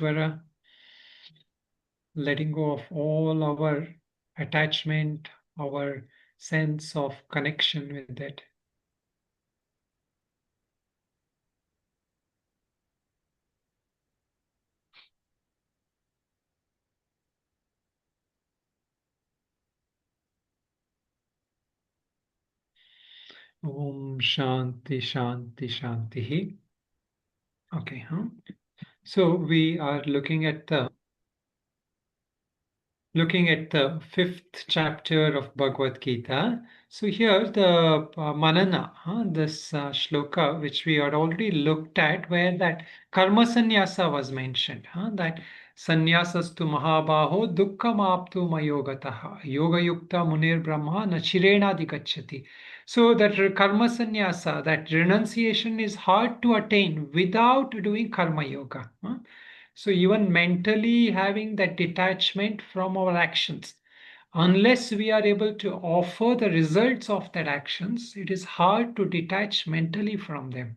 non-doer-ship, letting go of all our attachment, our sense of connection with it. Om Shanti Shanti Shanti. Okay, so we are looking at the fifth chapter of Bhagavad Gita. So here the Manana, this shloka which we had already looked at, where that karma sannyasa was mentioned, that sannyasas tu mahabaho dukkam aptu mayogataha yoga yukta munir brahma na chirena digacchati. So that karma sannyasa, that renunciation is hard to attain without doing karma yoga. So even mentally having that detachment from our actions, unless we are able to offer the results of that actions, it is hard to detach mentally from them.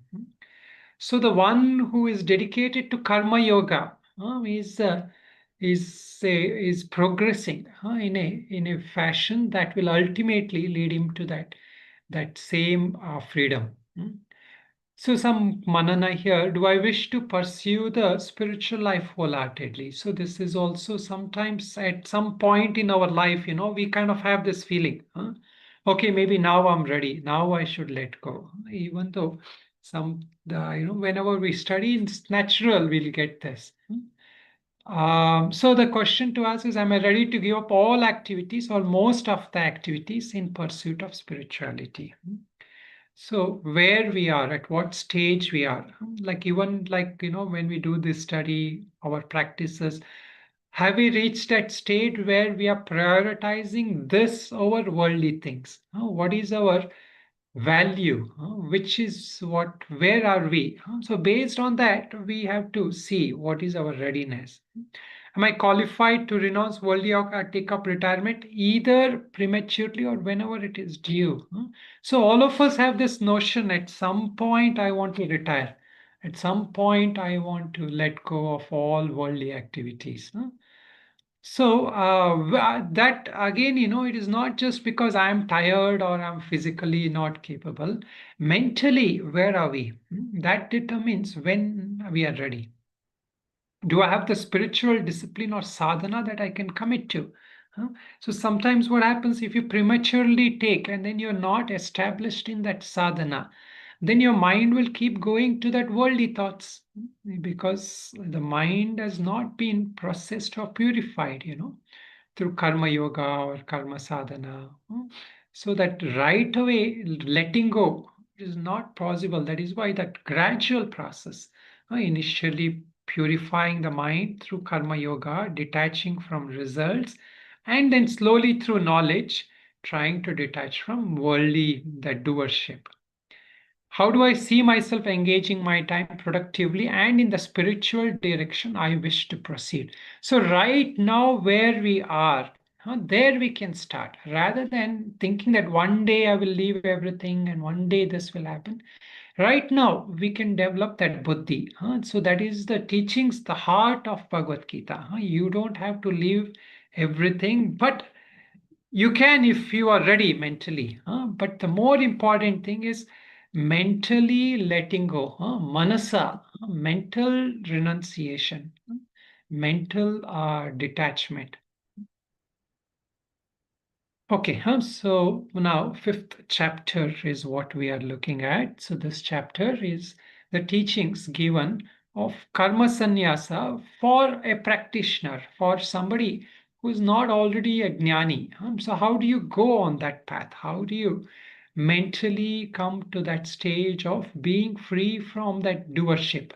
So the one who is dedicated to karma yoga is progressing in a fashion that will ultimately lead him to that same freedom. So some manana here, do I wish to pursue the spiritual life wholeheartedly? So this is also sometimes at some point in our life, we kind of have this feeling, okay, maybe now I'm ready. Now I should let go. Even though whenever we study, it's natural we'll get this. So the question to us is, am I ready to give up all activities or most of the activities in pursuit of spirituality? So where we are, at what stage we are, like even like, when we do this study, our practices, have we reached that state where we are prioritizing this over worldly things? What is our value? Which is where are we? So based on that, we have to see what is our readiness. Am I qualified to renounce worldly or take up retirement either prematurely or whenever it is due? So all of us have this notion, at some point I want to retire. At some point I want to let go of all worldly activities. So that again, it is not just because I am tired or I'm physically not capable. Mentally, where are we? That determines when we are ready. Do I have the spiritual discipline or sadhana that I can commit to? So sometimes what happens, if you prematurely take and then you're not established in that sadhana, then your mind will keep going to that worldly thoughts, because the mind has not been processed or purified, through karma yoga or karma sadhana. So that right away letting go is not possible. That is why that gradual process, initially purifying the mind through karma yoga, detaching from results, and then slowly through knowledge, trying to detach from worldly, that doership. How do I see myself engaging my time productively and in the spiritual direction I wish to proceed? So, right now, where we are, there we can start, rather than thinking that one day I will leave everything and one day this will happen. Right now, we can develop that buddhi. So, that is the teachings, the heart of Bhagavad Gita. You don't have to leave everything, but you can if you are ready mentally. But the more important thing is mentally letting go. Manasa, mental renunciation, mental detachment. Okay, so now fifth chapter is what we are looking at. So this chapter is the teachings given of karma sannyasa for a practitioner, for somebody who is not already a jnani. So how do you go on that path? How do you mentally come to that stage of being free from that doership?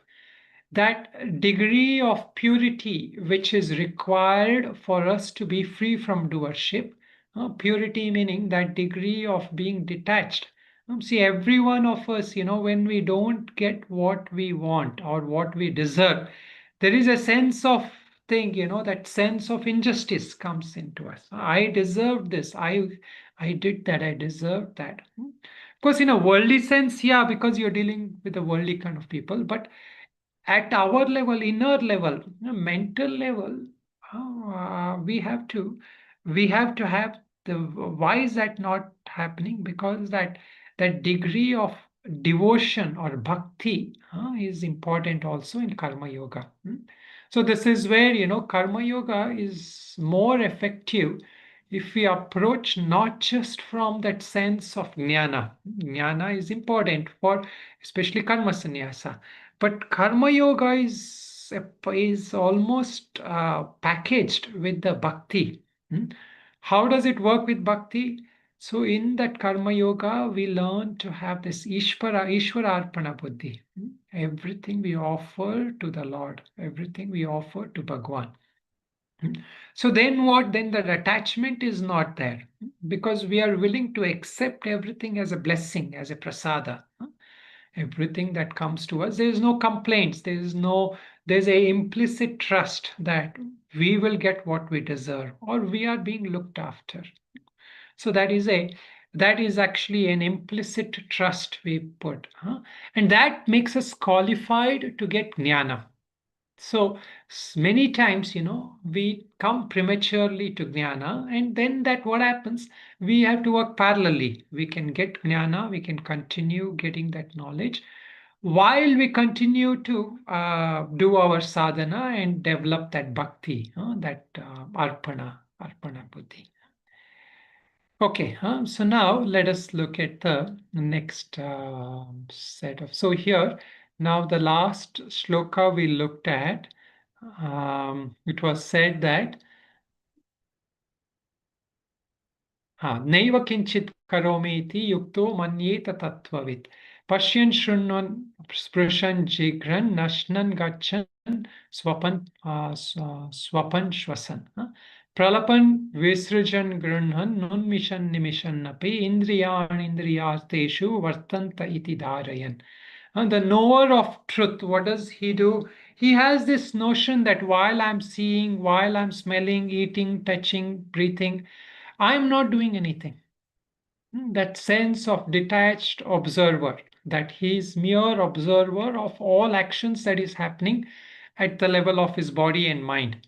That degree of purity which is required for us to be free from doership. Purity meaning that degree of being detached. See, every one of us, when we don't get what we want or what we deserve, there is a sense of thing, that sense of injustice comes into us. I deserve this. I did that. I deserved that. Of course, in a worldly sense, yeah, because you're dealing with a worldly kind of people, but at our level, inner level, mental level, we have to have the, why is that not happening? Because that degree of devotion or bhakti is important also in karma yoga. So this is where karma yoga is more effective if we approach not just from that sense of jnana. Jnana is important for especially karma sannyasa, but karma yoga is almost packaged with the bhakti. Hmm? How does it work with bhakti? So in that karma yoga, we learn to have this Ishvara Arpana Buddhi. Everything we offer to the Lord, everything we offer to Bhagwan. So then what? Then the attachment is not there because we are willing to accept everything as a blessing, as a prasada. Everything that comes to us, there is no complaints, there's a implicit trust that we will get what we deserve or we are being looked after. So that is actually an implicit trust we put, and that makes us qualified to get jnana. So many times, we come prematurely to jnana, and then that what happens? We have to work parallelly. We can get jnana, we can continue getting that knowledge while we continue to do our sadhana and develop that bhakti, that arpana buddhi. Okay, so now let us look at the next set of. So here, now the last shloka we looked at, it was said that naiva kinchit karomi iti yukto manyeta tattvavid pashyan shrunvan sprishan jigran nashnan gachan swapan swapan shwasan. Pralapan Visrajan Grunhan Nunmishan Nimishan Napi Indriyan Indriyarteshu Vartanta iti Dharayan. And the knower of truth, what does he do? He has this notion that while I'm seeing, while I'm smelling, eating, touching, breathing, I'm not doing anything. That sense of detached observer, that he is mere observer of all actions that is happening at the level of his body and mind.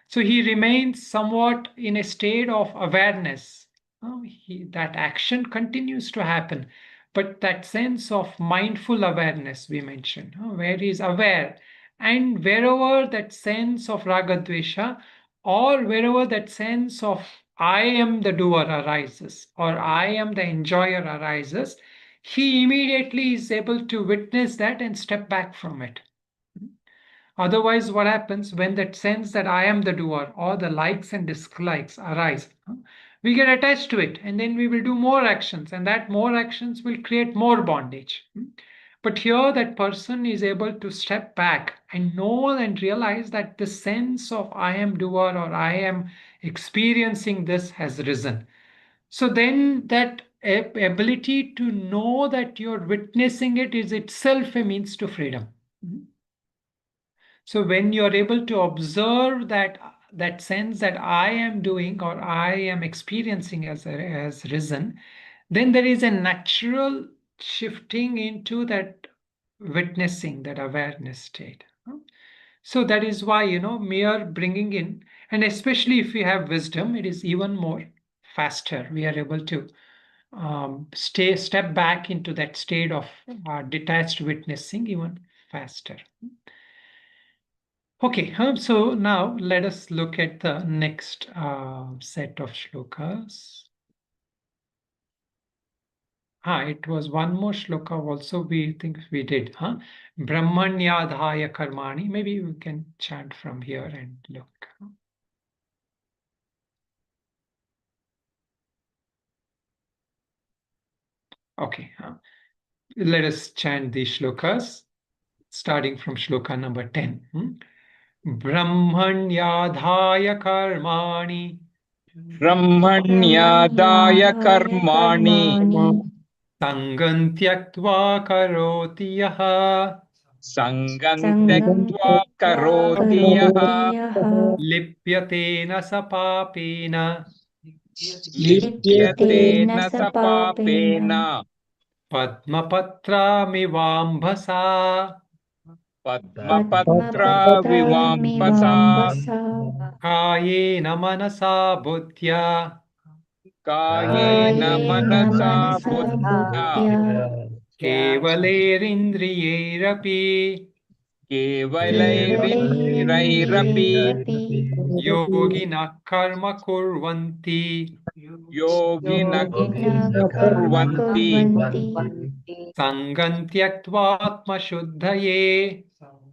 So he remains somewhat in a state of awareness. That action continues to happen, but that sense of mindful awareness we mentioned, where he is aware, and wherever that sense of ragadvesha or wherever that sense of I am the doer arises or I am the enjoyer arises, he immediately is able to witness that and step back from it. Otherwise, what happens when that sense that I am the doer or the likes and dislikes arise? We get attached to it and then we will do more actions, and that more actions will create more bondage. But here, that person is able to step back and know and realize that the sense of I am doer or I am experiencing this has risen. So then, that ability to know that you're witnessing it is itself a means to freedom. So when you're able to observe that sense that I am doing or I am experiencing as risen, then there is a natural shifting into that witnessing, that awareness state. So that is why, mere bringing in, and especially if we have wisdom, it is even more faster. We are able to step back into that state of detached witnessing even faster. Okay, so now let us look at the next set of shlokas. It was one more shloka also we think we did. Brahmanyadhaya karmani. Maybe we can chant from here and look. Okay, let us chant these shlokas, starting from shloka number 10. Brahmanyadhaya karmani. ब्रह्मण्यादाय कर्माणि सङ्गं त्यक्त्वा करोति यः सङ्गं त्यक्त्वा करोति यः लिप्यते न स पापेन लिप्यते न स पापेन पद्मपत्रामिवाम्भसा Padmapatra Vivampasa Kayena manasa buddhya Kayena Manasa Buddhya kevalerindriyairapi Kevalairindrairapi yogina karma kurvanti Yogina Kurvanti sangam tyaktva shuddhaye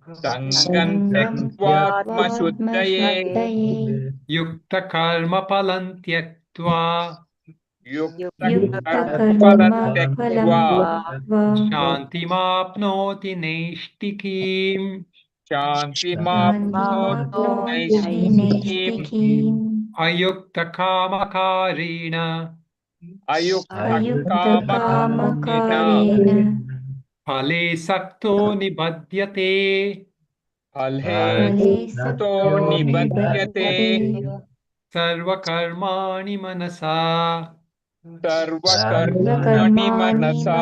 Sangam Tyaktvatma Shuddhaye yukta karma palam tyaktva Yukta Karmapalam Tyaktva shantimapnoti neshtikim Shantimapnoti Naishtikim ayukta kamakarena Ayukta Kamakarena phale sakto nibadhyate Alhe Sakto Nibadyate sarvakarmani manasa Sarvakarmani Manasa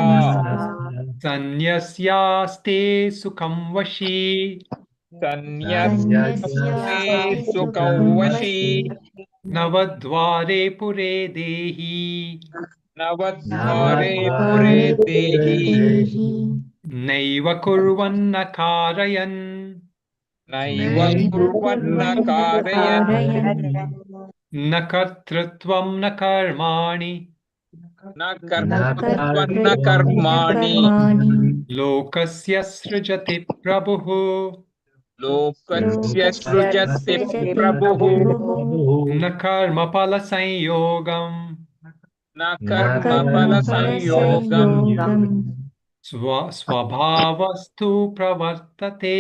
sanyasyaste sukham vashi Sanyasyaste Sukavashi navadvare pure dehi Navadvare Pure Dehi naiva kurvanna karayan Naiva Kurvanna Karayan न कर्तृत्वं न कर्माणि Na Kartritvanna Karmani लोकस्य सृजति प्रभुः Lokasya Srujati Prabhu न कर्मफलसंयोगं Na Karma Pala Sanyogam स्वभावस्तु प्रवर्तते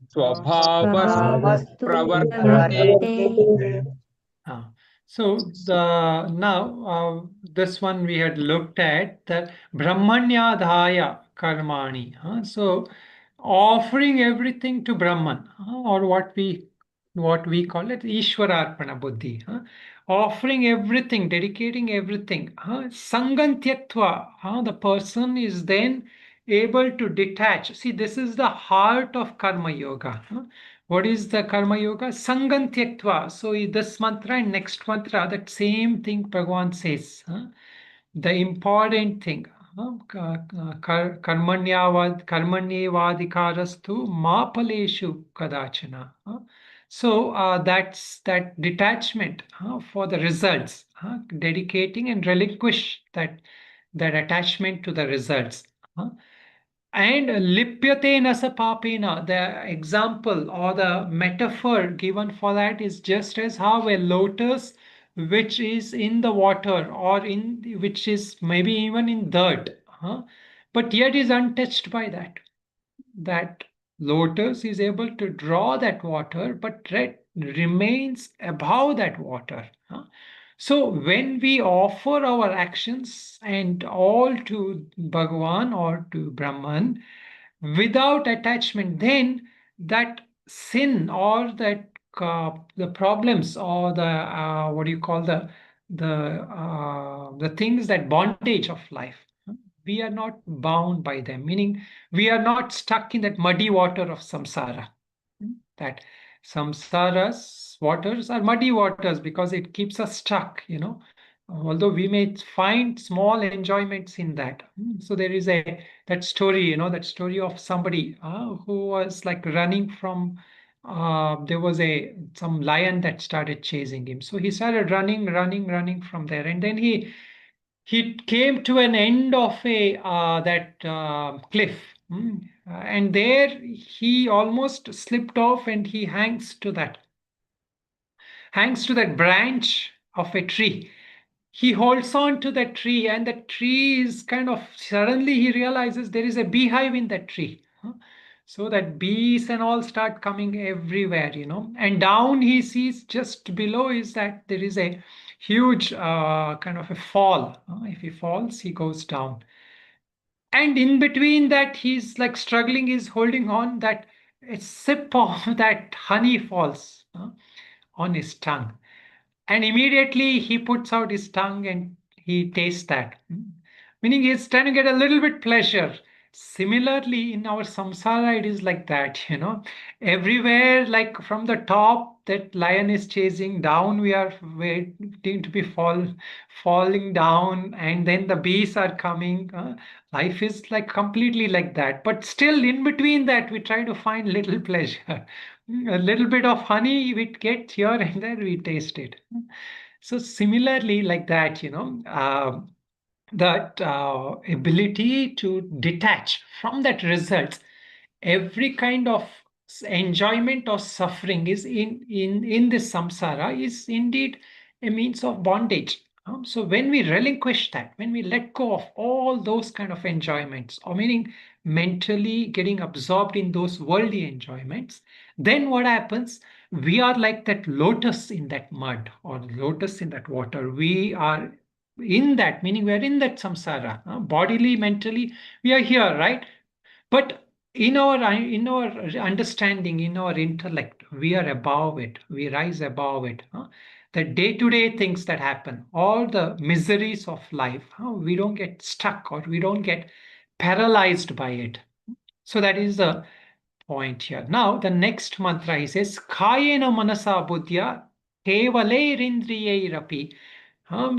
Swabhavastu Pravartate Ah, so the now this one we had looked at the Brahmanyadhaya Karmani. So offering everything to Brahman, or what we call it Ishwararpana Buddhi. Offering everything, dedicating everything. Sangan Tyaktva, the person is then able to detach. See, this is the heart of Karma Yoga. What is the Karma Yoga? Sangan Tyaktva. So this mantra and next mantra, that same thing Bhagavan says. The important thing. Karmanyevadikarastu ma phaleshu kadachana. So that's that detachment for the results, dedicating and relinquish that attachment to the results. And lipyate nasa papena, the example or the metaphor given for that is just as how a lotus which is in the water or in which is maybe even in dirt, but yet is untouched by that lotus is able to draw that water but remains above that water. So when we offer our actions and all to Bhagavan or to Brahman without attachment, then that sin or that the problems or the what do you call the things, that bondage of life, we are not bound by them, meaning we are not stuck in that muddy water of samsara. That samsara's waters are muddy waters because it keeps us stuck. Although we may find small enjoyments in that. So there is that story, that story of somebody who was like running from there was some lion that started chasing him. So he started running from there, and then he came to an end of a that cliff. And there he almost slipped off, and he hangs to that branch of a tree. He holds on to that tree, and the tree is kind of, suddenly he realizes there is a beehive in that tree. So that bees and all start coming everywhere. And down he sees, just below is that there is a huge kind of a fall. If he falls, he goes down. And in between that, he's like struggling, he's holding on, that a sip of that honey falls on his tongue. And immediately he puts out his tongue and he tastes that. Meaning he's trying to get a little bit pleasure. Similarly, in our samsara, it is like that, everywhere, like from the top, that lion is chasing down, we are waiting to be falling down, and then the bees are coming. Life is like completely like that. But still, in between that, we try to find little pleasure. A little bit of honey we get here and there, we taste it. So similarly, like that, that ability to detach from that results, every kind of enjoyment or suffering is in this samsara is indeed a means of bondage. So when we relinquish that, when we let go of all those kind of enjoyments, or meaning mentally getting absorbed in those worldly enjoyments, then what happens? We are like that lotus in that mud, or lotus in that water. We are in that, meaning we are in that samsara, bodily, mentally, we are here, right? But in our understanding, in our intellect, we are above it. We rise above it. The day-to-day things that happen, all the miseries of life, we don't get stuck or we don't get paralyzed by it. So that is the point here. Now, the next mantra he says, Kayena manasa buddhya kevalerindriyairapi.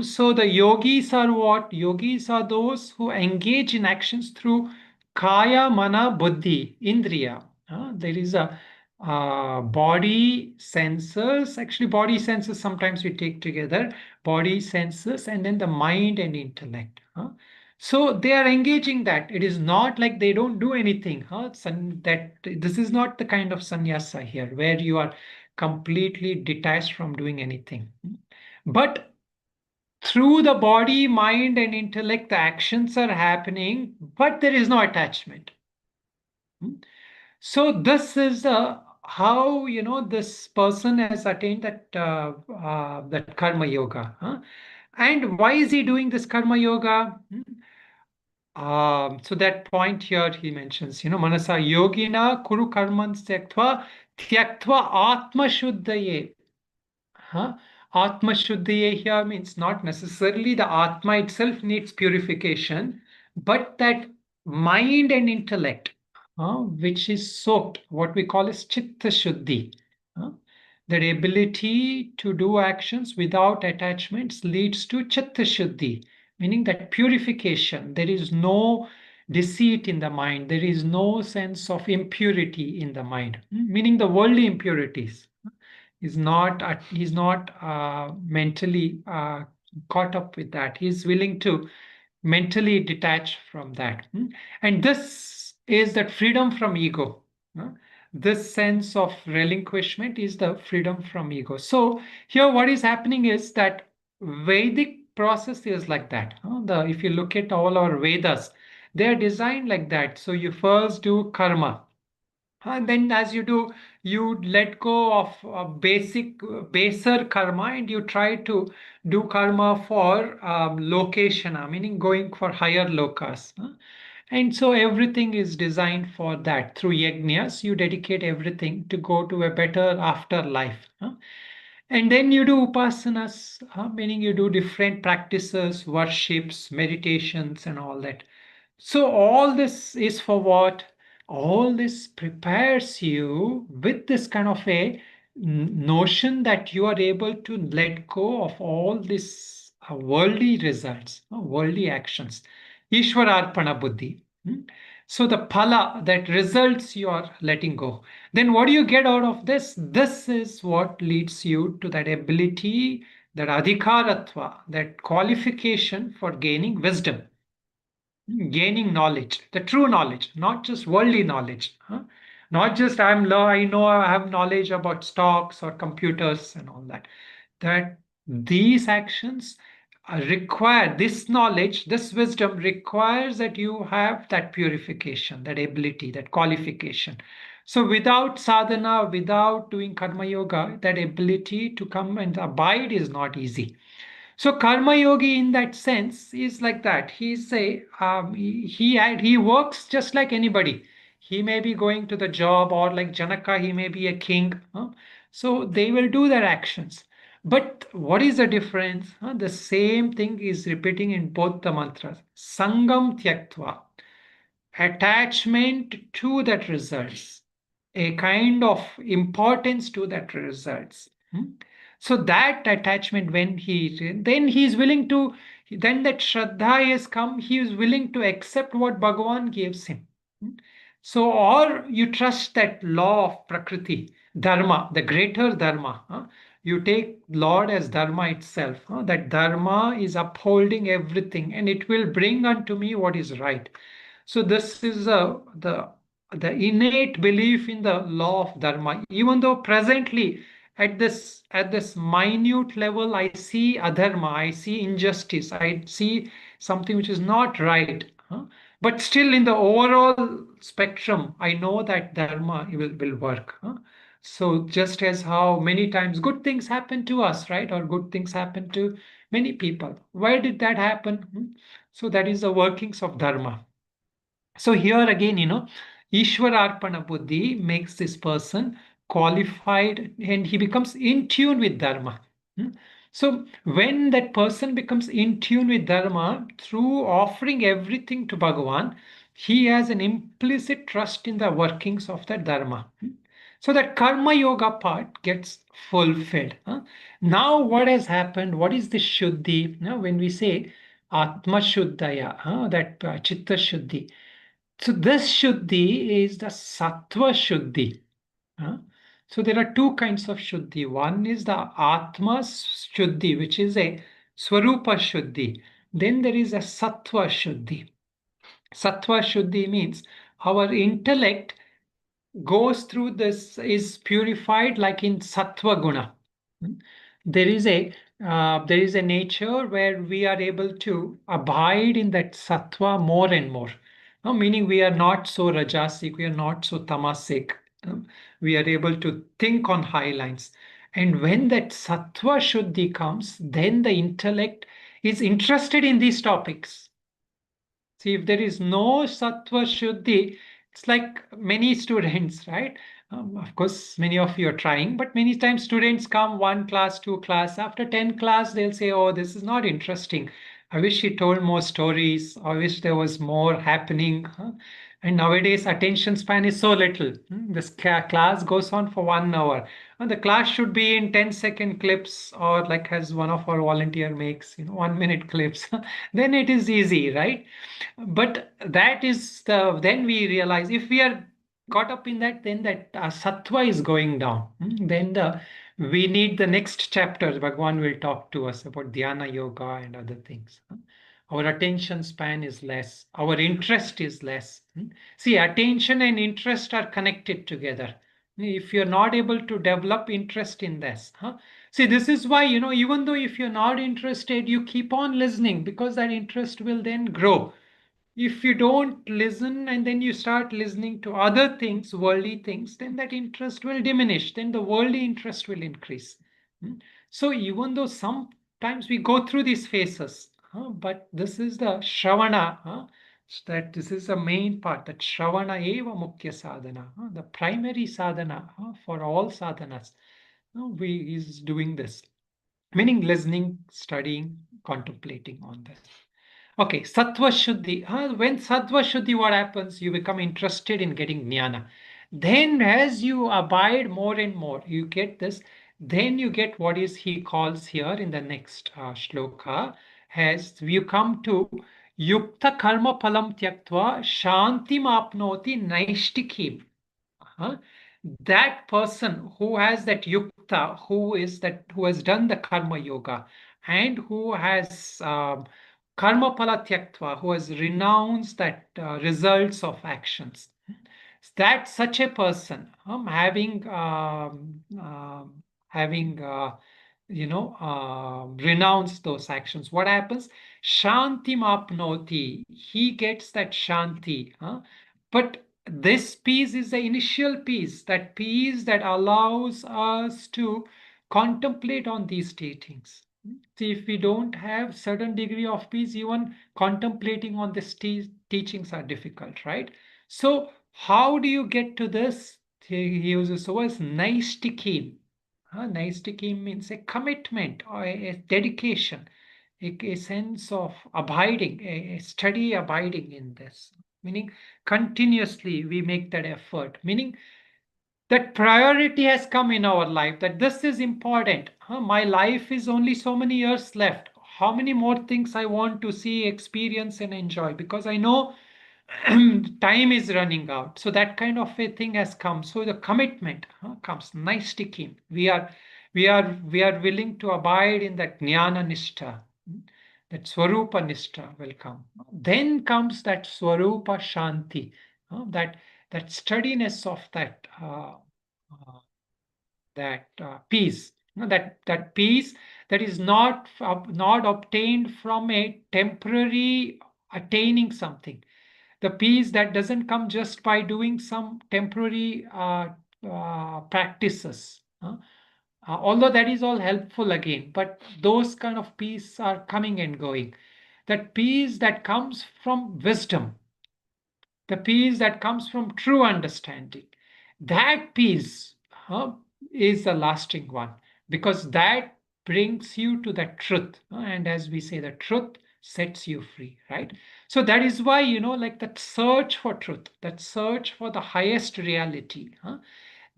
So the yogis are what? Yogis are those who engage in actions through kaya, mana, buddhi, indriya. There is a body senses. Actually, body senses sometimes we take together. Body senses and then the mind and intellect. So they are engaging that. It is not like they don't do anything. That this is not the kind of sannyasa here where you are completely detached from doing anything. But through the body, mind, and intellect, the actions are happening, but there is no attachment. So this is how this person has attained that karma yoga. And why is he doing this karma yoga? So that point here he mentions, manasa yogina kuru karman tyaktva atma shuddhaye. Atma shuddhiye here means not necessarily the Atma itself needs purification, but that mind and intellect, which is soaked, what we call as chitta shuddhi. That ability to do actions without attachments leads to chitta shuddhi, meaning that purification. There is no deceit in the mind, there is no sense of impurity in the mind, meaning the worldly impurities. He's not mentally caught up with that. He's willing to mentally detach from that. And this is that freedom from ego. This sense of relinquishment is the freedom from ego. So here what is happening is that Vedic process is like that. If you look at all our Vedas, they are designed like that. So you first do karma, and then as you do, you let go of basic baser karma and you try to do karma for lokeshana, meaning going for higher lokas. And so everything is designed for that. Through yajnas, you dedicate everything to go to a better afterlife. And then you do upasanas, meaning you do different practices, worships, meditations, and all that. So all this is for what? All this prepares you with this kind of a notion that you are able to let go of all these worldly results, worldly actions. Ishwararpana buddhi. So the phala, that results you are letting go. Then what do you get out of this? This is what leads you to that ability, that adhikaratva, that qualification for gaining wisdom, gaining knowledge, the true knowledge, not just worldly knowledge. Not just I know I have knowledge about stocks or computers and all that. That these actions require this knowledge, this wisdom requires that you have that purification, that ability, that qualification. So without sadhana, without doing karma yoga, that ability to come and abide is not easy. So karma yogi in that sense is like that. He works just like anybody. He may be going to the job, or like Janaka, he may be a king. So they will do their actions. But what is the difference? The same thing is repeating in both the mantras. Sangam tyaktva. attachment to that results, a kind of importance to that results. So that attachment, when then he is willing to, then that Shraddha has come, he is willing to accept what Bhagavan gives him. So, or you trust that law of Prakriti, Dharma, the greater Dharma. You take Lord as Dharma itself. That Dharma is upholding everything and it will bring unto me what is right. So this is the innate belief in the law of dharma. Even though presently at this minute level, I see adharma, I see injustice, I see something which is not right. But still, in the overall spectrum, I know that dharma will work. So just as how many times good things happen to us, right, or good things happen to many people. Why did that happen? So that is the workings of dharma. So here again, Ishwararpana Buddhi makes this person qualified and he becomes in tune with Dharma. Hmm? So when that person becomes in tune with Dharma through offering everything to Bhagavan, he has an implicit trust in the workings of that Dharma. So that Karma Yoga part gets fulfilled. Now what has happened? What is the Shuddhi? When we say Atma Shuddhaya, that Chitta Shuddhi. So this Shuddhi is the Sattva Shuddhi. So there are two kinds of Shuddhi. One is the Atma Shuddhi, which is a Swarupa Shuddhi. Then there is a Sattva Shuddhi. Sattva Shuddhi means our intellect goes through this, is purified like in Sattva Guna. There is a nature where we are able to abide in that sattva more and more. Meaning we are not so rajasic, we are not so tamasic. We are able to think on high lines. And when that sattva shuddhi comes, then the intellect is interested in these topics. See, if there is no sattva shuddhi, it's like many students, right? Of course, many of you are trying, but many times students come one class, two class. After 10 class, they'll say, oh, this is not interesting. I wish he told more stories. I wish there was more happening. And nowadays, attention span is so little. This class goes on for 1 hour. The class should be in 10-second clips, or like as one of our volunteer makes, 1 minute clips. Then it is easy, right? But that is then we realize if we are caught up in that, then that sattva is going down. Then we need the next chapters. Bhagwan will talk to us about dhyana yoga and other things. Our attention span is less. Our interest is less. See, attention and interest are connected together. If you're not able to develop interest in this, see, this is why, even though if you're not interested, you keep on listening because that interest will then grow. If you don't listen and then you start listening to other things, worldly things, then that interest will diminish. Then the worldly interest will increase. So even though sometimes we go through these phases, but this is the Shravana, that this is the main part, that Shravana eva mukhya sadhana, the primary sadhana for all sadhanas. We is doing this, meaning listening, studying, contemplating on this. Okay, Sattva Shuddhi. When Sattva Shuddhi, what happens? You become interested in getting jnana. Then, as you abide more and more, you get this. Then you get what is he calls here in the next shloka, as you come to Yukta Karma Palam Tyaktva Shantim Apnoti Naishtikim. That person who has that yukta, who has done the karma yoga, and who has karma pala tyaktva, who has renounced that results of actions, that such a person having renounced those actions, what happens? Shanti mapnoti, he gets that shanti. But this peace is the initial peace, that peace that allows us to contemplate on these teachings. See, if we don't have certain degree of peace, even contemplating on these teachings are difficult, right? So how do you get to this? He uses the word naistikim. Naistikim means a commitment or a dedication, a sense of abiding, a steady abiding in this. meaning continuously we make that effort, meaning that priority has come in our life, that this is important. My life is only so many years left. How many more things I want to see, experience, and enjoy, because I know time is running out. So that kind of a thing has come. So the commitment comes nice sticking. We are willing to abide in that jnana nishtha. That swarupa nishtha will come. Then comes that swarupa shanti, that steadiness of uh, that peace. That peace that is not obtained from a temporary attaining something. The peace that doesn't come just by doing some temporary practices. Although that is all helpful again, but those kind of peace are coming and going. That peace that comes from wisdom, the peace that comes from true understanding, that peace is a lasting one, because that brings you to the truth. And as we say, the truth sets you free, right? So that is why, like that search for truth, that search for the highest reality,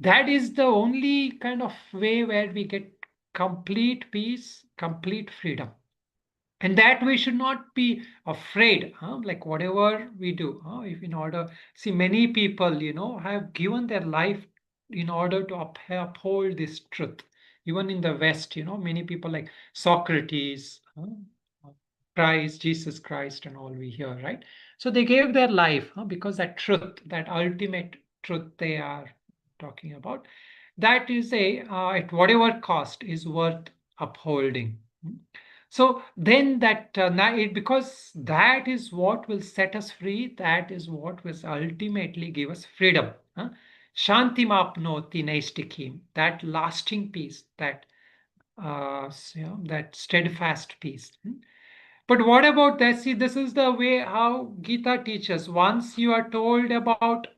that is the only kind of way where we get complete peace, complete freedom. And that we should not be afraid, like whatever we do, if in order, see, many people, have given their life in order to uphold this truth. Even in the West, many people like Socrates, Christ, Jesus Christ, and all we hear, right? So they gave their life, because that truth, that ultimate truth they are talking about, that is at whatever cost is worth upholding. So then because that is what will set us free, that is what will ultimately give us freedom. Shanti mapnoti naistikim, that lasting peace, that steadfast peace. But what about that? See, this is the way how Gita teaches. Once you are told about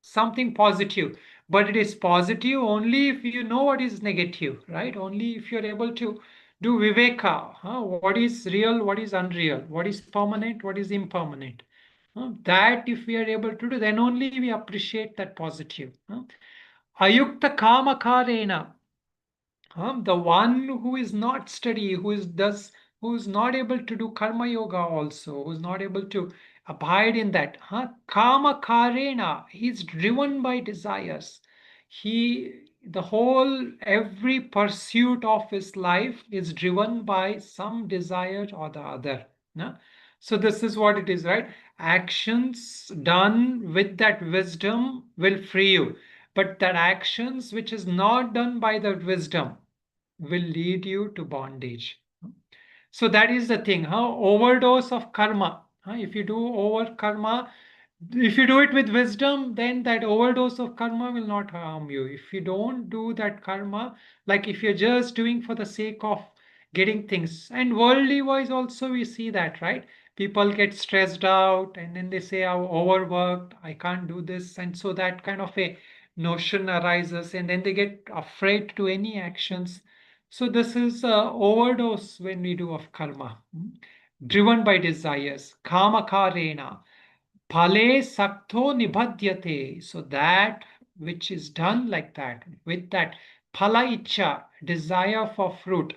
something positive, but it is positive only if you know what is negative, right? Only if you're able to do viveka, what is real, what is unreal, what is permanent, what is impermanent. That if we are able to do, then only we appreciate that positive. Ayukta kamakarena, the one who is not steady, who is not able to do karma yoga also, who is not able to abide in that. Kama karena, he's driven by desires. The whole, every pursuit of his life is driven by some desire or the other. So this is what it is, right? Actions done with that wisdom will free you. But that actions which is not done by the wisdom will lead you to bondage. So that is the thing. Overdose of karma. If you do over karma, if you do it with wisdom, then that overdose of karma will not harm you. If you don't do that karma, like if you're just doing for the sake of getting things, and worldly wise also we see that, right? People get stressed out and then they say, I'm overworked, I can't do this. And so that kind of a notion arises, and then they get afraid to any actions. So this is overdose when we do of karma, driven by desires, kama karena. Phale sakto nibhadyate. So that which is done like that, with that phala icha, desire for fruit.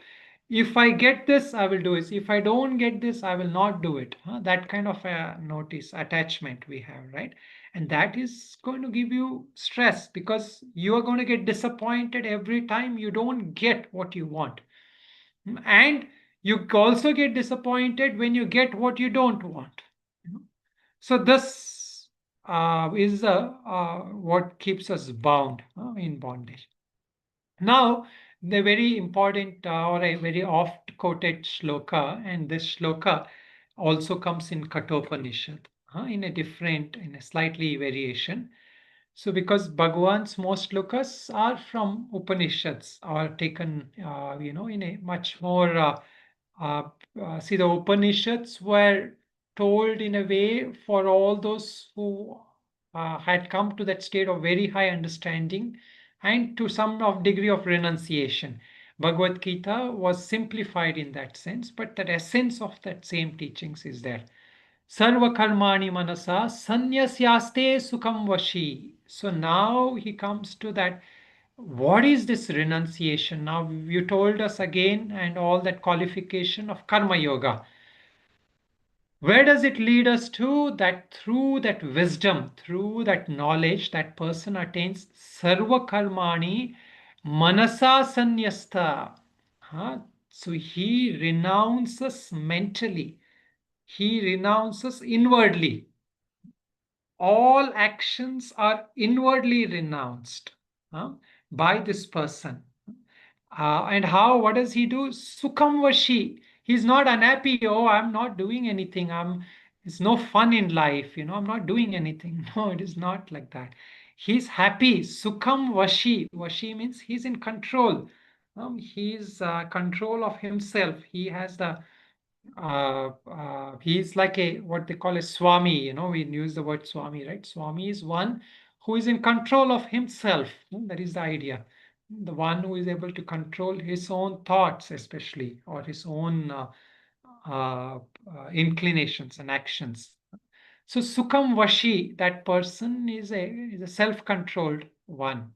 If I get this, I will do it. If I don't get this, I will not do it. That kind of a notice, attachment we have, right? And that is going to give you stress, because you are going to get disappointed every time you don't get what you want. And you also get disappointed when you get what you don't want. So this is what keeps us bound in bondage. Now, the very important or a very oft quoted shloka, and this shloka also comes in Kathopanishad in a slightly variation. So, because Bhagwan's most shlokas are from Upanishads, are taken, in a much more uh, see, the Upanishads were told in a way for all those who had come to that state of very high understanding and to some of degree of renunciation. Bhagavad Gita was simplified in that sense, but that essence of that same teachings is there. Sarva karmani manasa sanyasyaste sukham vashi. So now he comes to that. What is this renunciation? Now you told us again and all that qualification of karma yoga. Where does it lead us to? That through that wisdom, through that knowledge, that person attains sarva karmani manasa sanyasta. So he renounces mentally, he renounces inwardly. All actions are inwardly renounced by this person. And how? What does he do? Sukham vashi. He's not unhappy. Oh, I'm not doing anything. It's no fun in life. I'm not doing anything. No, it is not like that. He's happy. Sukham vashi. Vashi means he's in control. He's control of himself. He has the he's like a what they call a swami. We use the word swami, right? Swami is one who is in control of himself. That is the idea. The one who is able to control his own thoughts, especially, or his own inclinations and actions. So Sukham Vashi, that person is a self-controlled one.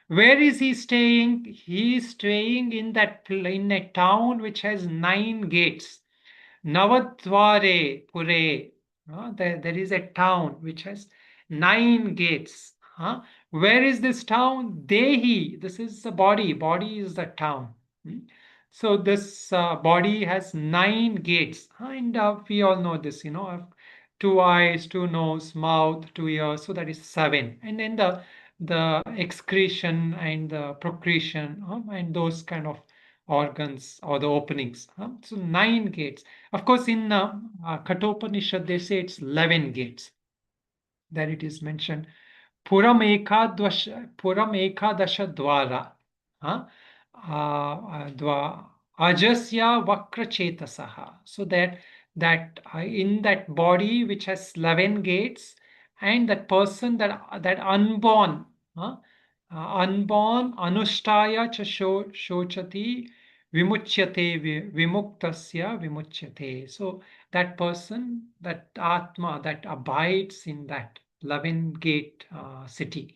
Where is he staying? He is staying in a town which has 9 gates. Navadvare Pure. There is a town which has 9 gates. Where is this town? Dehi. This is the body. Body is the town. Hmm. So this body has 9 gates. And we all know this, 2 eyes, 2 nose, mouth, 2 ears. So that is 7. And then the excretion and the procretion and those kind of organs or the openings. So 9 gates. Of course, in Kathopanishad, they say it's 11 gates. That it is mentioned. Puram Ekadasha Dwara. Ajasya Vakrachetasaha. So that in that body which has 11 gates, and that person that unborn, unborn anushtaya cha shochati vimuchyate vimuktasya vimuchyate. So that person, that atma, that abides in that 11 gate city.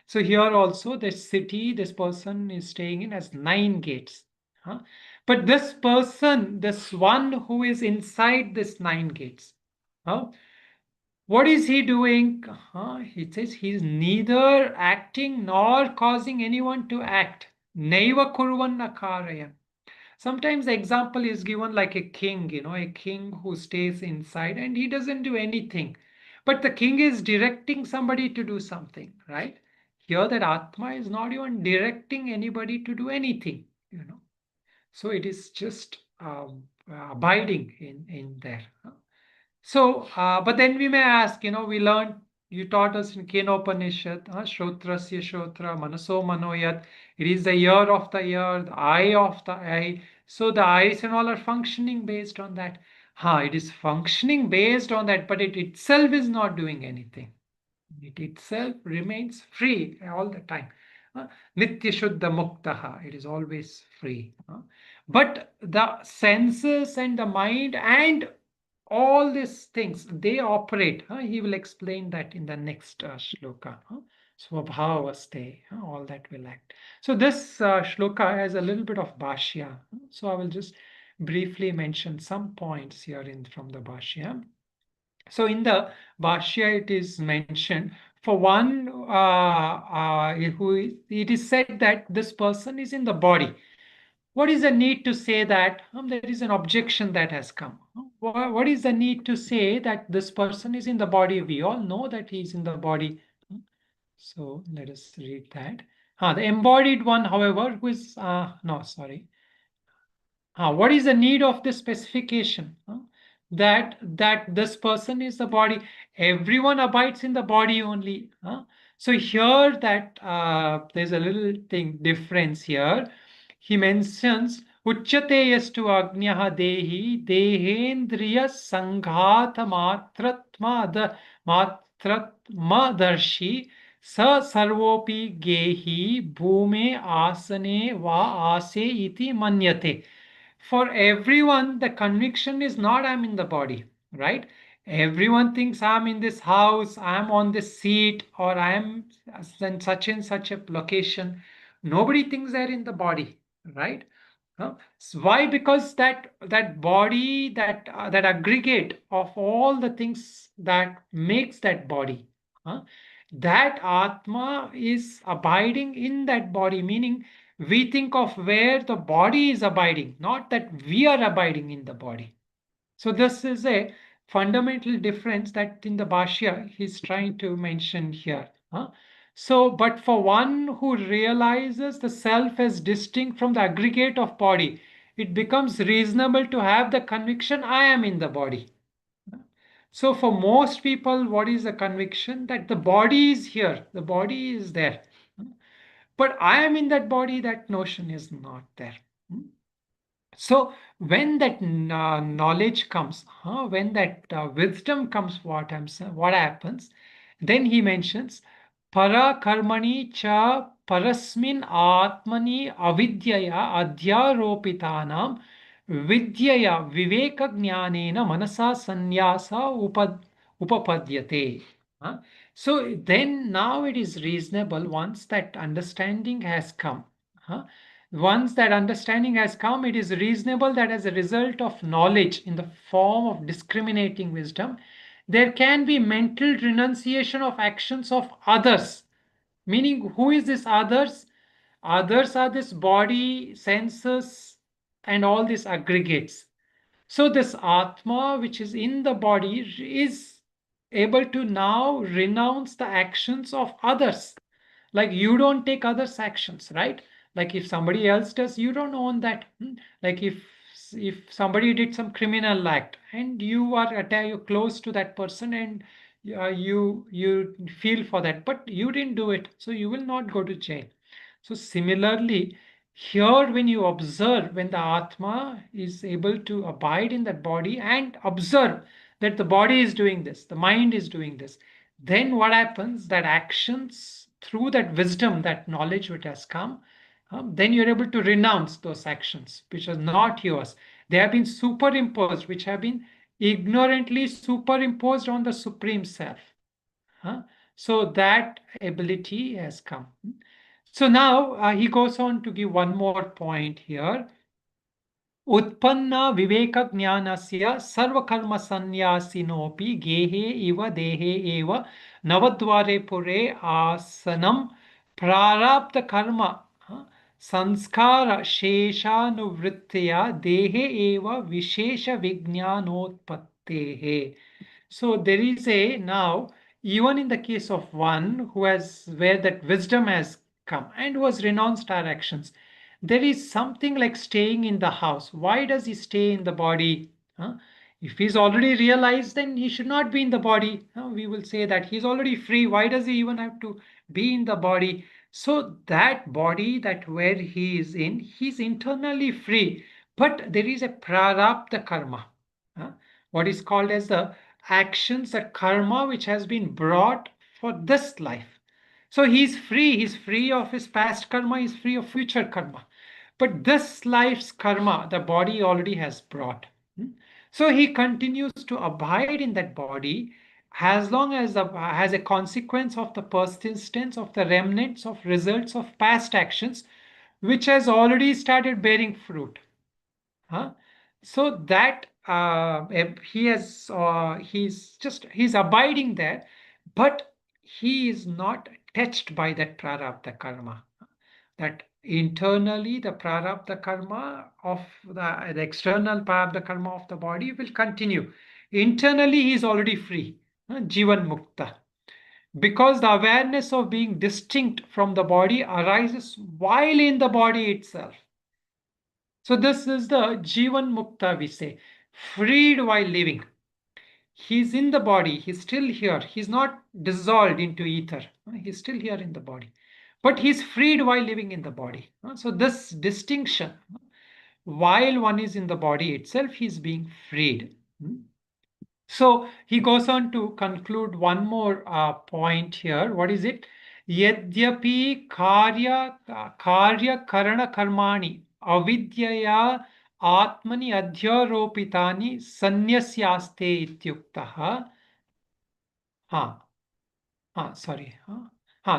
So here also this city, this person is staying in has 9 gates. But this person, this one who is inside this 9 gates, what is he doing? He says he's neither acting nor causing anyone to act. Naiva kurvanna karayan. Sometimes the example is given like a king, a king who stays inside and he doesn't do anything. But the king is directing somebody to do something, right? Here that Atma is not even directing anybody to do anything. So it is just abiding in there. So, but then we may ask, we learned, you taught us in Kenopanishad, Shrotrasya Shrotra, Manaso Manoyat. It is the ear of the ear, the eye of the eye. So the eyes and all are functioning based on that. It is functioning based on that, but it itself is not doing anything. It itself remains free all the time. Nitya Shuddha Muktaha. It is always free. But the senses and the mind and all these things, they operate. He will explain that in the next shloka. Swabhavaste, all that will act. So this shloka has a little bit of bhashya. So I will just briefly mention some points here from the bhashya. So in the bhashya, it is mentioned for one who it is said that this person is in the body. What is the need to say that? There is an objection that has come. What is the need to say that this person is in the body? We all know that he is in the body. So let us read that. The embodied one, however, who is, no, sorry. What is the need of this specification? That this person is the body. Everyone abides in the body only. So here that there's a little thing difference here. He mentions Uchyate yastu agnya dehi dehendriya sanghata matratma darshi sa sarvopi gehi bhume asane va ase iti manyate. For everyone, the conviction is not I'm in the body. right? Everyone thinks I'm in this house, I'm on this seat, or I'm in such and such a location. Nobody thinks they're in the body, right? Why? Because that body, that aggregate of all the things that makes that body, huh, that Atma is abiding in that body, meaning we think of where the body is abiding, not that we are abiding in the body. So this is a fundamental difference that in the Bhashya he's trying to mention here. So, but for one who realizes the self as distinct from the aggregate of body, it becomes reasonable to have the conviction, I am in the body. So for most people, what is the conviction? That the body is here, the body is there. But I am in that body, that notion is not there. So when that knowledge comes, when that wisdom comes, what happens? Then he mentions para karmani cha parasmin atmani avidyaya adhyaropitanam vidyaya viveka jnanena manasa sanyasa upapadyate. Huh? So then now it is reasonable once that understanding has come. Huh? Once that understanding has come, it is reasonable that as a result of knowledge in the form of discriminating wisdom, there can be mental renunciation of actions of others. Meaning, who is this others? Others are this body, senses, and all these aggregates. So, this Atma, which is in the body, is able to now renounce the actions of others. Like you don't take others' actions, right? Like if somebody else does, you don't own that. Like if somebody did some criminal act and you are you're close to that person and you feel for that, but you didn't do it, so you will not go to jail. So similarly, here when you observe, when the Atma is able to abide in that body and observe that the body is doing this, the mind is doing this, then what happens? That actions through that wisdom, that knowledge which has come, then you're able to renounce those actions which are not yours. They have been superimposed, which have been ignorantly superimposed on the Supreme Self. So that ability has come. So now he goes on to give one more point here. उत्पन्न विवेक ज्ञानस्य सर्वकर्म संन्यासिनोपि गेहे इव देहे एव नवद्वारे पुरे आसनं प्रारब्ध कर्म संस्कार शेषानुवृत्तया देहे एव विशेष विज्ञानोत्पत्तेः. So there is a now, even in the case of one who has, where that wisdom has come and who has renounced our actions, there is something like staying in the house. Why does he stay in the body? If he's already realized, then he should not be in the body. We will say that he's already free. Why does he even have to be in the body? So that body, that where he is in, he's internally free. But there is a prarabdha karma. What is called as the actions, the karma which has been brought for this life. So he's free of his past karma, he's free of future karma. But this life's karma, the body already has brought. So he continues to abide in that body as long as as a consequence of the persistence of the remnants of results of past actions, which has already started bearing fruit. So that he's abiding there, but he is not touched by that prarabdha karma. That internally the prarabdha karma of the external prarabdha karma of the body will continue. Internally he is already free, jivan mukta. Because the awareness of being distinct from the body arises while in the body itself. So this is the Jivan Mukta, we say, freed while living. He's in the body, he's still here, he's not dissolved into ether, he's still here in the body. But he's freed while living in the body. So this distinction, while one is in the body itself, he's being freed. So he goes on to conclude one more point here. What is it? Yadyapi karya karana karmani avidyaya Atmani adhyaropitani sanyasyaste ityuktah. Ha. Sorry.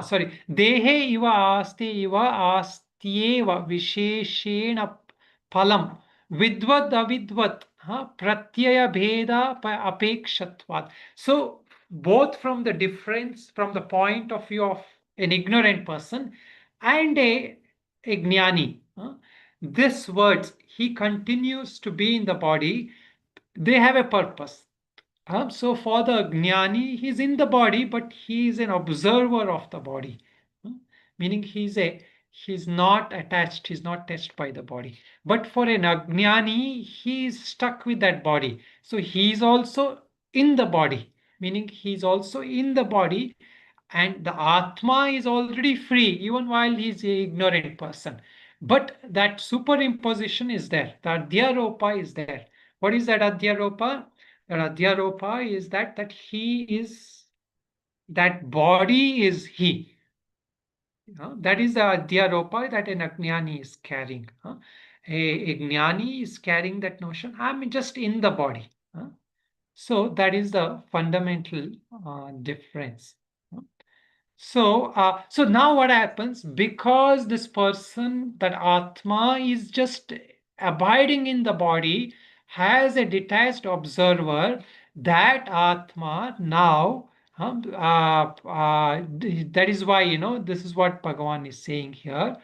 Sorry. Dehe iva astyeva visheshena phalam vidvad avidvat pratyaya bheda apekshatvat. So both from the difference, from the point of view of an ignorant person and a jnani, this words, he continues to be in the body, they have a purpose. So for the jnani, he's in the body, but he is an observer of the body. Meaning he's not attached, he's not touched by the body. But for an ajnani, he is stuck with that body. So he's also in the body, meaning he's also in the body, and the Atma is already free, even while he's an ignorant person. But that superimposition is there. The Adhyaropa is there. What is that Adhyaropa? That Adhyaropa is that he is, that body is he. That is the Adhyaropa that an Ajnani is carrying. A Jnani is carrying that notion, I'm just in the body. So that is the fundamental difference. So now what happens? Because this person, that Atma, is just abiding in the body, has a detached observer, that Atma now, that is why, this is what Bhagavan is saying here.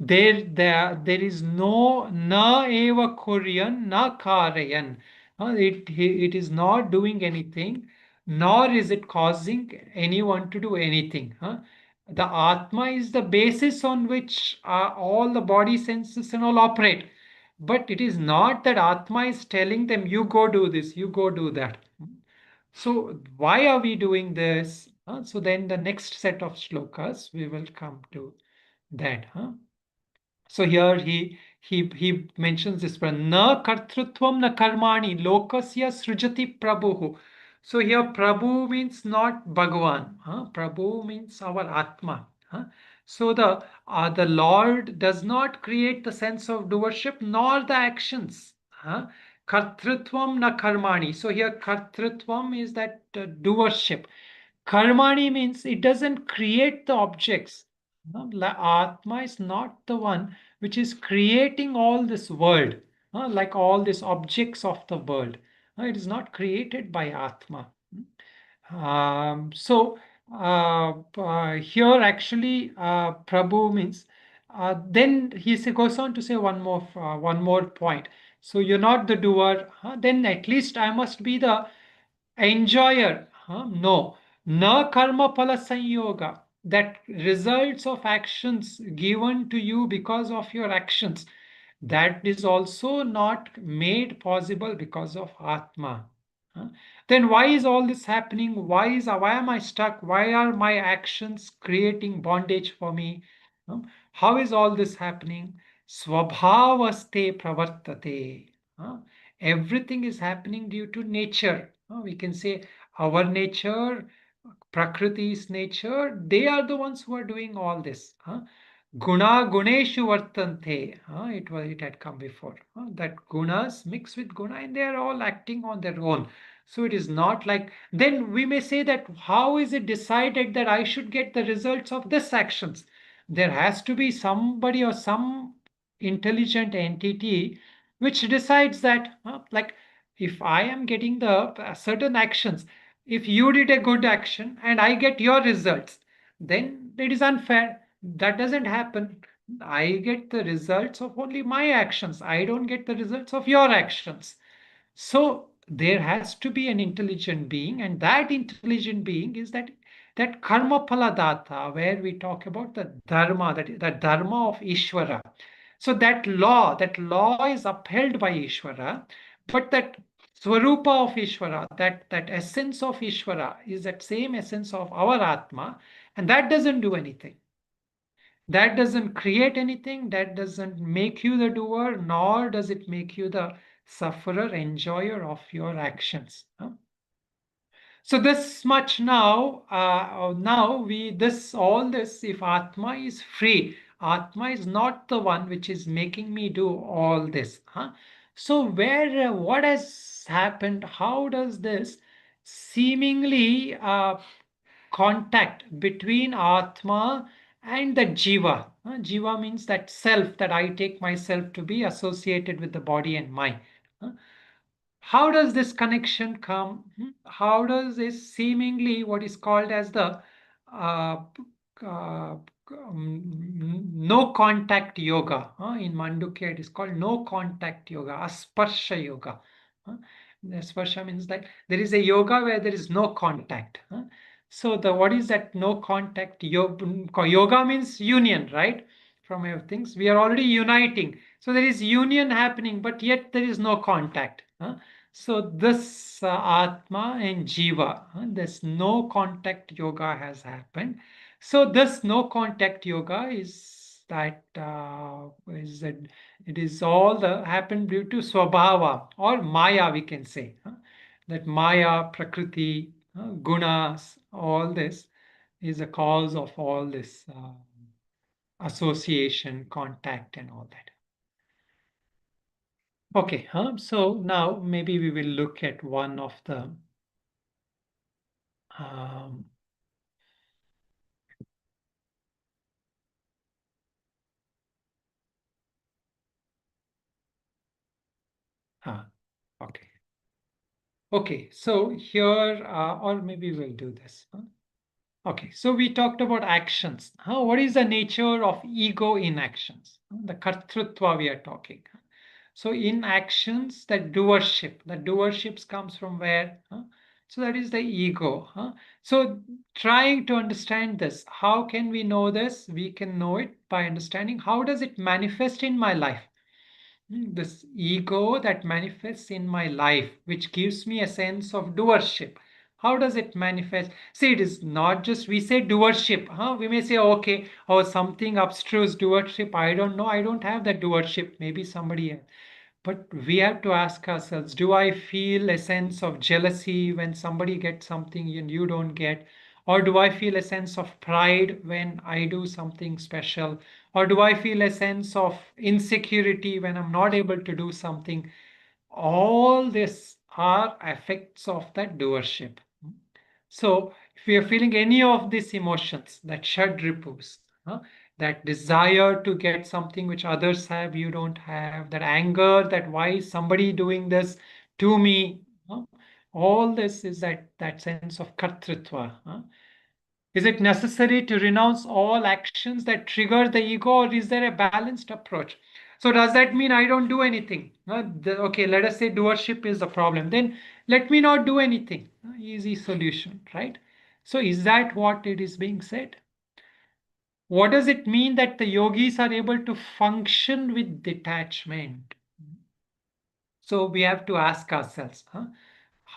There is no na eva kuryan na karayan. It is not doing anything, nor is it causing anyone to do anything. The Atma is the basis on which all the body senses and all operate. But it is not that Atma is telling them, you go do this, you go do that. So why are we doing this? So then the next set of shlokas, we will come to that. So here he mentions this one, na kartrutvam na karmani lokasya srujati prabhu. So here Prabhu means not Bhagavan. Prabhu means our Atma. So the Lord does not create the sense of doership nor the actions. Kartrutvam na karmani. So here kartrutvam is that doership. Karmani means it doesn't create the objects. Atma is not the one which is creating all this world, like all these objects of the world. It is not created by Atma. So here actually Prabhu means, then goes on to say one more point. So you're not the doer, then at least I must be the enjoyer. No, na karma phala sanyoga, that results of actions given to you because of your actions, that is also not made possible because of Atma. Then why is all this happening? Why am I stuck? Why are my actions creating bondage for me? How is all this happening? Swabhavaste pravartate. Everything is happening due to nature. We can say our nature, Prakriti's nature, they are the ones who are doing all this. Guna guneshu vartante. It had come before. That gunas mix with guna and they are all acting on their own. So it is not like, then we may say that how is it decided that I should get the results of this actions? There has to be somebody or some intelligent entity which decides that, like if I am getting the certain actions, if you did a good action and I get your results, then it is unfair. That doesn't happen. I get the results of only my actions. I don't get the results of your actions. So there has to be an intelligent being, and that intelligent being is that karma phaladata, where we talk about the dharma, the dharma of Ishvara. So that law is upheld by Ishvara, but that Swarupa of Ishvara, that essence of Ishvara is that same essence of our Atma, and that doesn't do anything. That doesn't create anything, that doesn't make you the doer, nor does it make you the sufferer, enjoyer of your actions. So this much now, if Atma is free, Atma is not the one which is making me do all this. So what has happened? How does this seemingly contact between Atma and the Jiva? Jiva means that self that I take myself to be associated with the body and mind. How does this connection come? How does this seemingly what is called as the uh, uh, no contact yoga? In Mandukya, it is called no contact yoga, asparsha yoga. huh? Asparsha means that there is a yoga where there is no contact. So the what is that no contact yoga means union, right? From things we are already uniting. So there is union happening, but yet there is no contact. So this Atma and Jiva, this no contact yoga has happened. So this no contact yoga is that it is all the happened due to Swabhava or Maya, we can say. That Maya, Prakriti, gunas, all this is a cause of all this association, contact, and all that. Okay, so now maybe we will look at one of the um, okay. Okay, so here, or maybe we'll do this. Okay, so we talked about actions. What is the nature of ego in actions? The kartrutva we are talking. So in actions, the doerships comes from where? So that is the ego. So trying to understand this, how can we know this? We can know it by understanding how does it manifest in my life. This ego that manifests in my life, which gives me a sense of doership. How does it manifest? See, it is not just we say doership. We may say, okay, or something abstruse doership. I don't know. I don't have that doership. Maybe somebody else. But we have to ask ourselves, do I feel a sense of jealousy when somebody gets something and you don't get? Or do I feel a sense of pride when I do something special? Or do I feel a sense of insecurity when I'm not able to do something? All this are effects of that doership. So if we are feeling any of these emotions, that shadripus, that desire to get something which others have, you don't have, that anger, that why is somebody doing this to me, all this is that sense of kartritva. Is it necessary to renounce all actions that trigger the ego, or is there a balanced approach? So does that mean I don't do anything? Okay, let us say doership is the problem. Then let me not do anything. Easy solution, right? So is that what it is being said? What does it mean that the yogis are able to function with detachment? So we have to ask ourselves,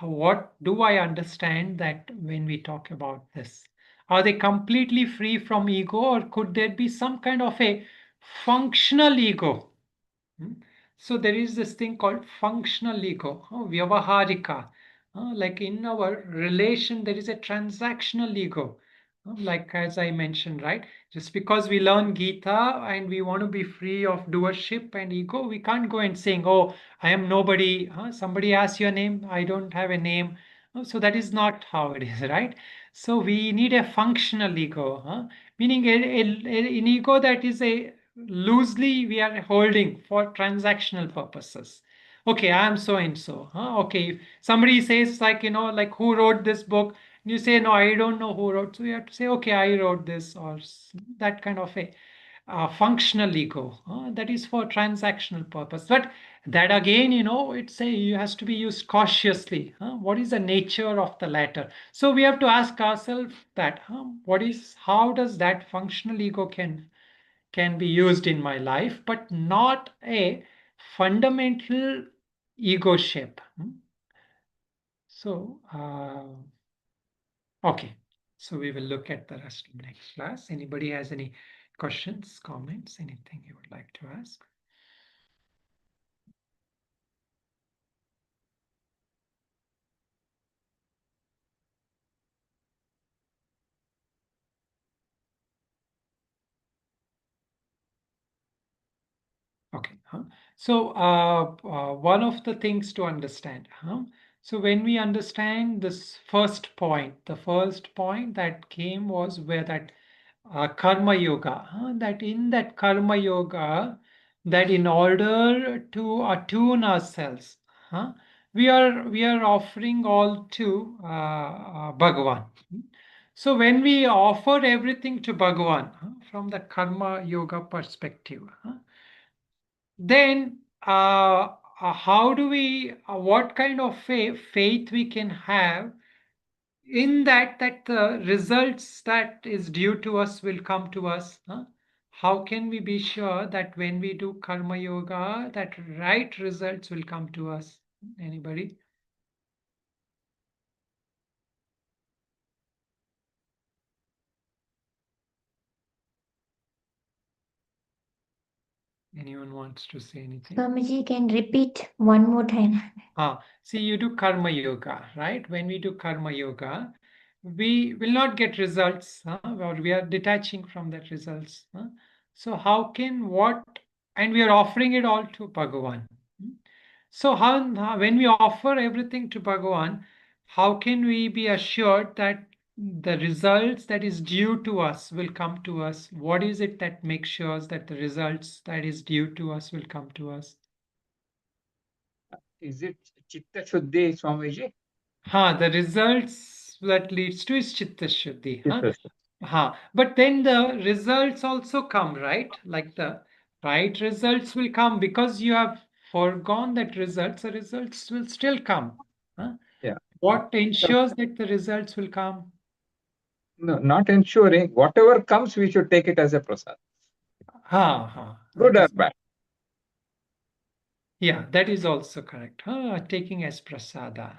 what do I understand that when we talk about this? Are they completely free from ego, or could there be some kind of a functional ego? Hmm? So there is this thing called functional ego, vyavaharika. Like in our relation, there is a transactional ego. Like as I mentioned, right? Just because we learn Gita and we want to be free of doership and ego, we can't go and saying, "Oh, I am nobody." Somebody asks your name, I don't have a name. So that is not how it is, right? So we need a functional ego, meaning an ego that is a loosely we are holding for transactional purposes. Okay, I am so and so. Okay, if somebody says like like who wrote this book, you say no, I don't know who wrote. So you have to say okay, I wrote this, or that kind of a functional ego that is for transactional purpose. But that again, it has to be used cautiously. What is the nature of the latter? So we have to ask ourselves that how does that functional ego can be used in my life, but not a fundamental ego shape. So, okay. So we will look at the rest in next class. Anybody has any questions, comments, anything you would like to ask? Okay. So one of the things to understand. So when we understand this first point, the first point that came was where that karma yoga, that in that karma yoga, that in order to attune ourselves, huh, we are offering all to Bhagavan. So when we offer everything to Bhagavan, from the karma yoga perspective, then how do we, what kind of faith we can have in that the results that is due to us will come to us? How can we be sure that when we do karma yoga, that right results will come to us? Anybody? Anyone wants to say anything? Swamiji, can repeat one more time. See, you do karma yoga, right? When we do karma yoga, we will not get results, or we are detaching from that results. So how can what, and we are offering it all to Bhagavan. So when we offer everything to Bhagavan, how can we be assured that the results that is due to us will come to us? What is it that makes sure that the results that is due to us will come to us? Is it Chitta Shuddhi, Swamiji? The results that leads to is Chitta Shuddhi. Chitta Shuddhi. But then the results also come, right? Like the right results will come because you have foregone that results, the results will still come. Yeah. What ensures that the results will come? No, not ensuring. Whatever comes, we should take it as a prasad. Good or bad. Yeah, that is also correct. Taking as prasada.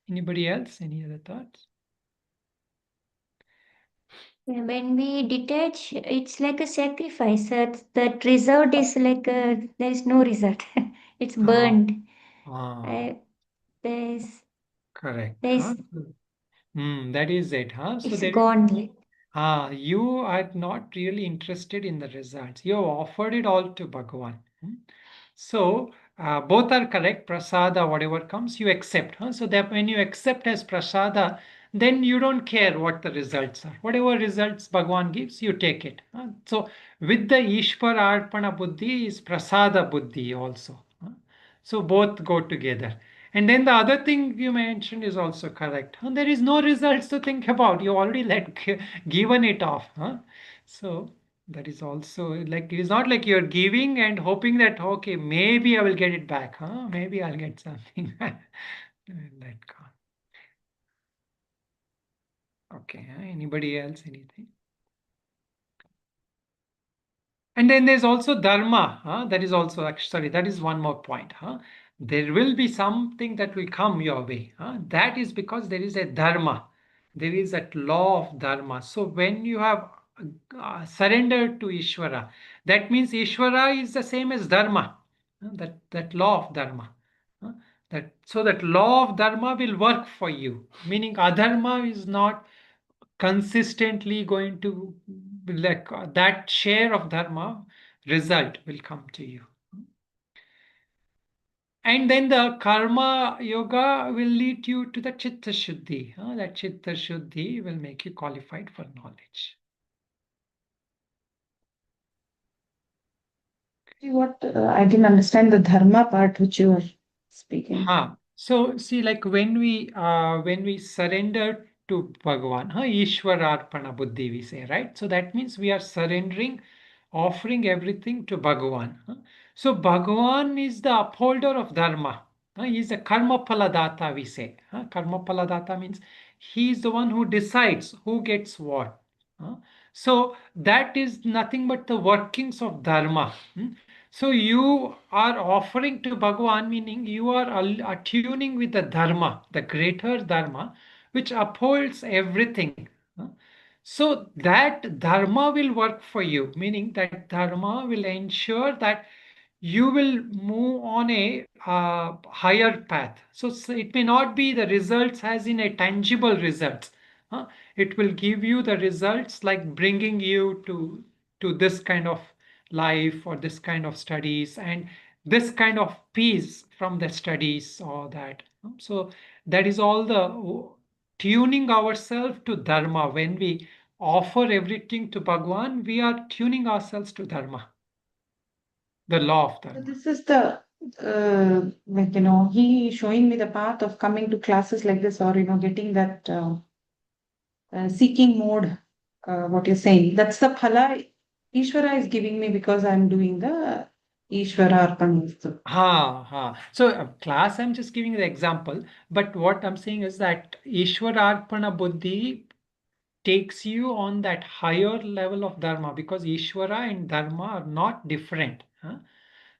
Anybody else? Any other thoughts? When we detach, it's like a sacrifice. That result is like there is no result. It's burned. There's Correct. there's That is it. So it's there is, gone. you are not really interested in the results. You have offered it all to Bhagavan. So both are correct. Prasada, whatever comes, you accept. So that when you accept as prasada, then you don't care what the results are. Whatever results Bhagavan gives, you take it. So with the Ishvara Arpana Buddhi is prasada Buddhi also. So both go together. And then the other thing you mentioned is also correct. There is no results to think about. You already given it off. So that is also like, it is not like you're giving and hoping that, okay, maybe I will get it back. Maybe I'll get something. That okay. Anybody else? Anything? And then there's also dharma. That is also actually, that is one more point. There will be something that will come your way. That is because there is a dharma. There is that law of dharma. So when you have surrendered to Ishvara, that means Ishvara is the same as dharma. That law of dharma. That law of dharma will work for you. Meaning adharma is not consistently going to, like, that share of dharma result will come to you. And then the karma yoga will lead you to the chitta shuddhi. That chitta shuddhi will make you qualified for knowledge. What I didn't understand the dharma part which you were speaking. So see, like when we surrender to Bhagavan, Ishwararpana Buddhi we say, right? So that means we are surrendering, offering everything to Bhagavan. So Bhagavan is the upholder of dharma. He is the karma paladata we say. Karma paladata means he is the one who decides who gets what. So that is nothing but the workings of dharma. So you are offering to Bhagavan, meaning you are attuning with the dharma, the greater dharma, which upholds everything. So that dharma will work for you, meaning that dharma will ensure that you will move on a higher path. So it may not be the results as in a tangible results. It will give you the results like bringing you to this kind of life or this kind of studies and this kind of peace from the studies or that. So that is all the tuning ourselves to dharma. When we offer everything to Bhagwan, we are tuning ourselves to dharma, the law of So dharma. this is the he showing me the path of coming to classes like this, or getting that seeking mode. What you're saying, that's the phala Ishvara is giving me because I'm doing the Ishvara Arpana. So class, I'm just giving the example, but what I'm saying is that Ishwararpana Buddhi takes you on that higher level of dharma, because Ishvara and dharma are not different.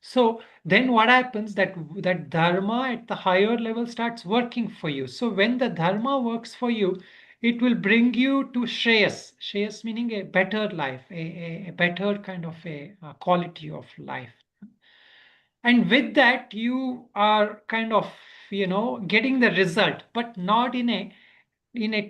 So then what happens, that dharma at the higher level starts working for you. So when the dharma works for you, it will bring you to shreyas. Shreyas meaning a better life, a better kind of a quality of life. And with that, you are kind of, getting the result, but not in a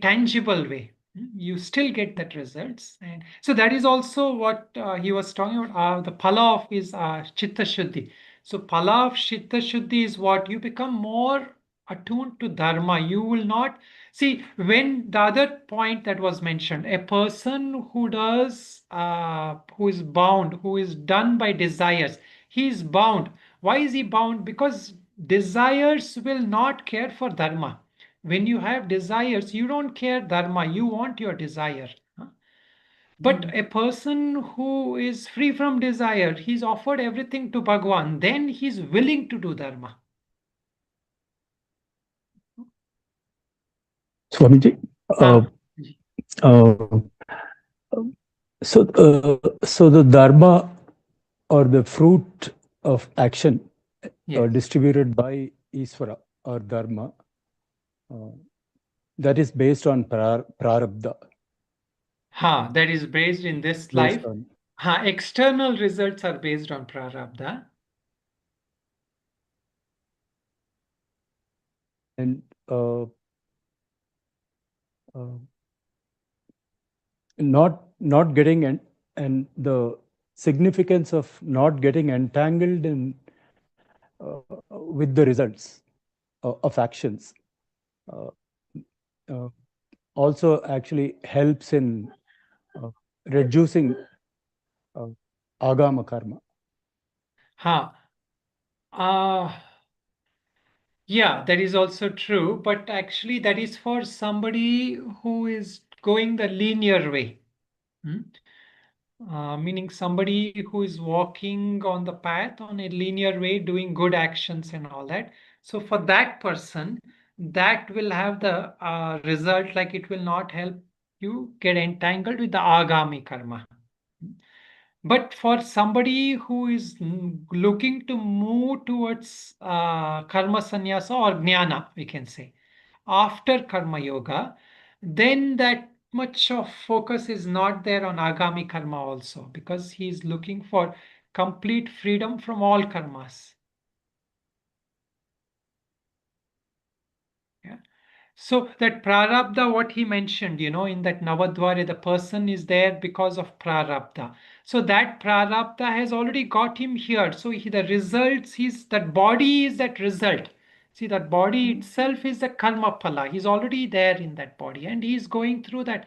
tangible way. You still get that results. And so that is also what he was talking about. The phala of is chitta shuddhi. So phala of chitta shuddhi is what you become more attuned to dharma. You will not see, when the other point that was mentioned, a person who is bound, who is done by desires, he is bound. Why is he bound? Because desires will not care for dharma. When you have desires, you don't care dharma, you want your desire. But a person who is free from desire, he's offered everything to Bhagwan, then he's willing to do dharma. Swamiji, so the dharma or the fruit of action distributed by Isvara or dharma, that is based on prarabdha. That is based in this life. External results are based on prarabdha. And not getting and the significance of not getting entangled in with the results of actions also actually helps in reducing agama karma. Yeah, that is also true, but actually that is for somebody who is going the linear way. Meaning somebody who is walking on the path on a linear way, doing good actions and all that. So for that person, that will have the result, like it will not help you get entangled with the agami karma. But for somebody who is looking to move towards karma sannyasa or jnana, we can say, after karma yoga, then that much of focus is not there on agami karma also, because he is looking for complete freedom from all karmas. Yeah. So that prarabdha, what he mentioned, in that Navadvare, the person is there because of prarabdha. So that prarabdha has already got him here. So the results, that body is that result. See, that body itself is the karma phala. He's already there in that body, and he's going through that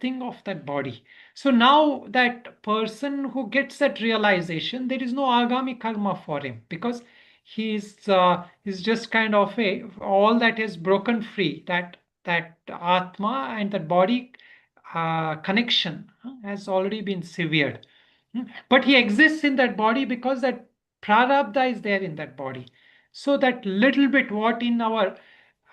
thing of that body. So now that person who gets that realization, there is no agami karma for him, because he's just kind of all that is broken free, that atma and that body connection has already been severed. But he exists in that body because that prarabdha is there in that body. So that little bit, what in our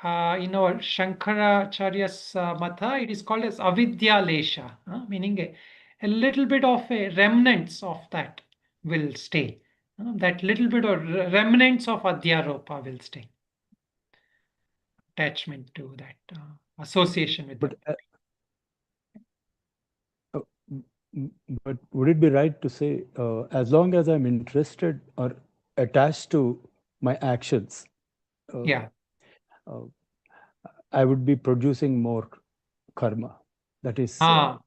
Shankaracharya's matha, it is called as avidya lesha, meaning a little bit of a remnants of that will stay. That little bit of remnants of adhyaropa will stay. Attachment to that association with that. But would it be right to say, as long as I'm interested or attached to my actions, I would be producing more karma. That is karma.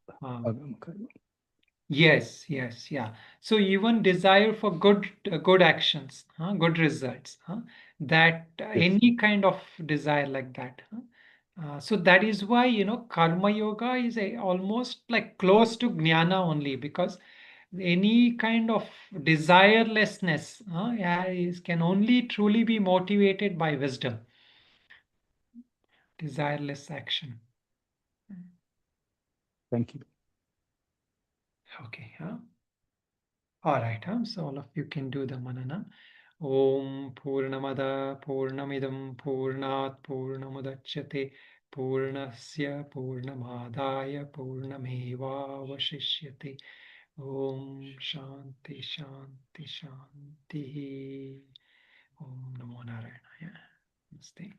Yes, yes, yeah. So even desire for good actions, good results, that any kind of desire like that. So that is why, karma yoga is almost like close to jnana only, because any kind of desirelessness can only truly be motivated by wisdom. Desireless action. Thank you. Okay. All right. So all of you can do the manana. Om Purnamada Purnamidam Purnat Purnamudachyate Purnasya Purnamadaya Purnameva Vashishyate. Om Shanti Shanti Shanti. Om Namo Narayana. Namaste.